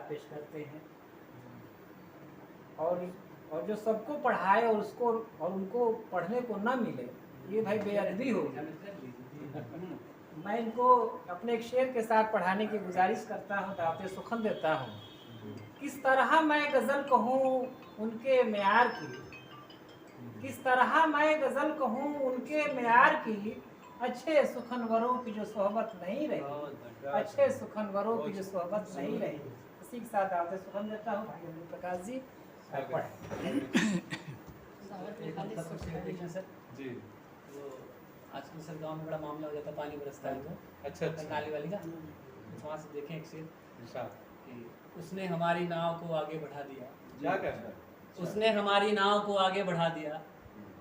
पेश करते हैं। और जो सबको पढ़ाए और उसको और उनको पढ़ने को ना मिले, ये भाई बेअदबी होगी। मैं इनको अपने एक शेर के साथ पढ़ाने की गुजारिश करता हूँ, दावत सुखन देता हूँ। किस तरह मैं गज़ल कहूँ उनके मेयार की, किस तरह मैं गज़ल कहूँ उनके मेयार की, अच्छे सुखनवरों की जो सोहबत नहीं रही, अच्छे सुखनवरों की जो सोहबत नहीं रही। इसी के साथ दावत सुखन देता हूँ भाई अमृत प्रकाश जी। सर जी, वो आजकल सर गांव में बड़ा मामला हो जाता है, पानी बरसता है तो अच्छा नाली वाली का, वहाँ से देखें एक शेर कि उसने हमारी नाव को आगे बढ़ा दिया। क्या कहना है? उसने हमारी नाव को आगे बढ़ा दिया,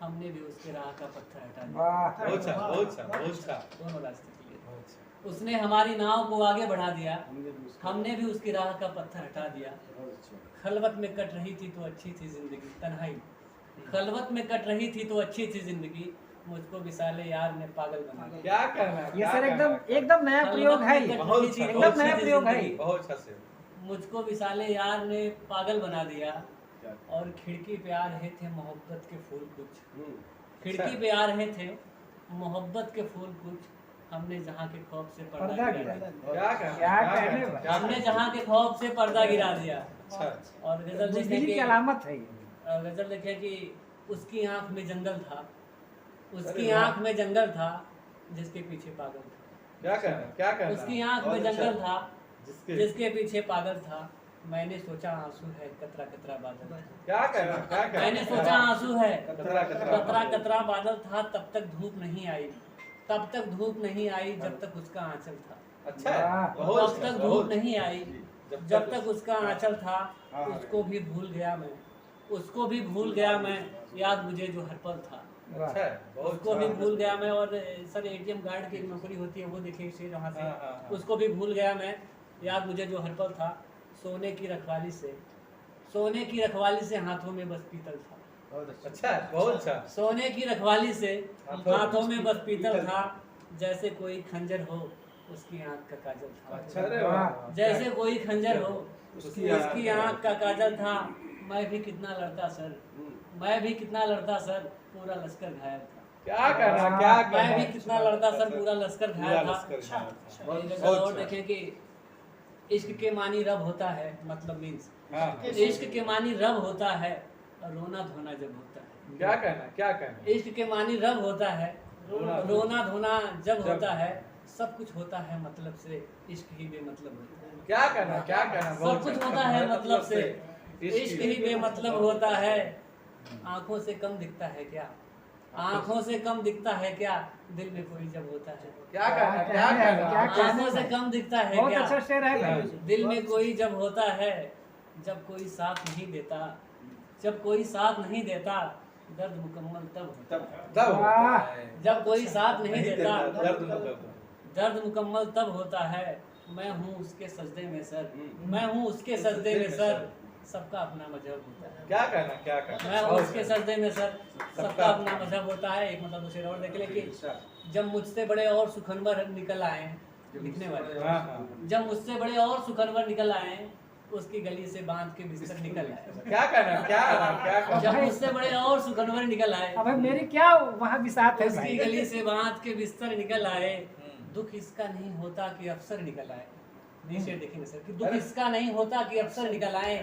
हमने भी उसके राह का पत्थर हटा दिया। दोनों रास्ते के लिए उसने हमारी नाव को आगे बढ़ा दिया, हमने भी उसकी राह का पत्थर हटा दिया। खलवत में कट रही थी तो अच्छी थी जिंदगी, तन्हाई खलवत में कट रही थी तो अच्छी थी जिंदगी, मुझको विसाले यार ने पागल बना दिया। क्या कहना है? ये सर एकदम नया प्रयोग है, एकदम नया प्रयोग है। बहुत अच्छा से मुझको विसाले यार ने पागल बना दिया, और खिड़की पे आ रहे थे मोहब्बत के फूल कुछ, खिड़की पे आ रहे थे मोहब्बत के फूल कुछ, हमने जहाँ के खौफ से पर्दा गिरा दिया। हमने जहाँ के खौफ से पर्दा गिरा दिया। और गजल देखे की अलामत है, गजल देखे कि उसकी आंख में जंगल था, उसकी आंख में जंगल था जिसके पीछे पागल था। क्या कहना? उसकी आंख में जंगल था जिसके पीछे पागल था। मैंने सोचा आंसू है कतरा कतरा बादल। क्या कहना? मैंने सोचा आंसू है कतरा कतरा बादल था, तब तक धूप नहीं आई, तब तक धूप नहीं आई जब तक उसका आंचल था। तब तक धूप नहीं आई जब तक उसका आंचल था। उसको भी भूल गया मैं, उसको भी भूल गया मैं, याद मुझे जो हर पल था। उसको भी भूल गया मैं। और सर एटीएम गार्ड की नौकरी होती है, वो देखिए शेर वहाँ से। उसको भी भूल गया मैं, याद मुझे जो हर पल था। सोने की रखवाली से, सोने की रखवाली से हाथों में बस पीतल था। बहुत अच्छा। सोने की रखवाली से हाथों में बस पीतल था, जैसे कोई खंजर हो उसकी आंख का काजल था। जैसे कोई खंजर हो उसकी आंख का काजल था। मैं भी कितना लड़ता सर, मैं भी कितना लड़ता सर, पूरा लश्कर घायल था। क्या कहना? मैं भी कितना लड़ता सर, पूरा लश्कर घायल था। और देखें कि इश्क के मानी रब होता है, मतलब मीन्स इश्क के मानी रब होता है, और रोना धोना जब होता है। क्या कहना? इश्क के मानी रब होता है, रोना धोना जब होता है। सब कुछ होता है मतलब से, इश्क ही बेमतलब होता है। क्या कहना? सब कुछ होता है मतलब से, इश्क ही बेमतलब होता है। आंखों से कम दिखता है क्या, आंखों से कम दिखता है क्या, दिल में कोई जब होता है। क्या कहना? आंखों से कम दिखता है बहुत क्या, अच्छा शेर है। दिल में कोई जब होता है, जब कोई साथ नहीं देता, जब कोई साथ नहीं देता, दर्द मुकम्मल तब होता है। जब कोई साथ नहीं देता, दर्द मुकम्मल तब होता है। मैं हूँ उसके सजदे में सर, मैं हूँ उसके सजदे में सर, सबका अपना मजहब होता है। क्या कहना? मैं हूँ उसके सजदे में सर, सबका अपना मजहब होता है। एक मतलब दूसरे और देख ले कि जब मुझसे बड़े और सुखनवर निकल आए, लिखने वाले, जब मुझसे बड़े और सुखनवर निकल आए, उसकी गली से बांध के बिस्तर निकल आए। क्या कहना? जब मुझसे बड़े और सुखनवर निकल आए, अब मेरी क्या वहाँ बिसात है, उसकी गली से बांध के बिस्तर निकल आए। दुख इसका नहीं होता कि अफसर निकल आए। नीचे देखेंगे सर कि दुख इसका नहीं होता कि अफसर निकल आए,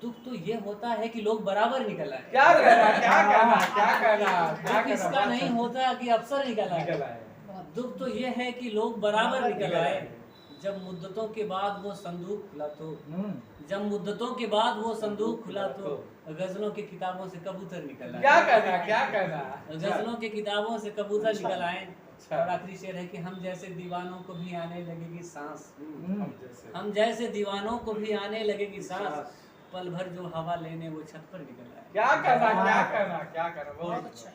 दुख तो ये होता है कि लोग बराबर निकल आए। क्या कहना? दुख इसका नहीं होता कि अफसर निकल आए, दुख तो ये है कि लोग बराबर निकल आए। जब मुद्दतों के बाद वो संदूक खुला तो, जब मुद्दतों के बाद वो संदूक खुला तो, गजलों की किताबों से कबूतर निकल आए। क्या कहना? गजलों की किताबों से कबूतर निकल आए। और आखिरी शेर है कि हम जैसे दीवानों को भी आने लगेगी सांस, हम जैसे दीवानों को भी आने लगेगी सांस, पल भर जो हवा लेने वो छत पर निकल आए। क्या कहना? बहुत अच्छा।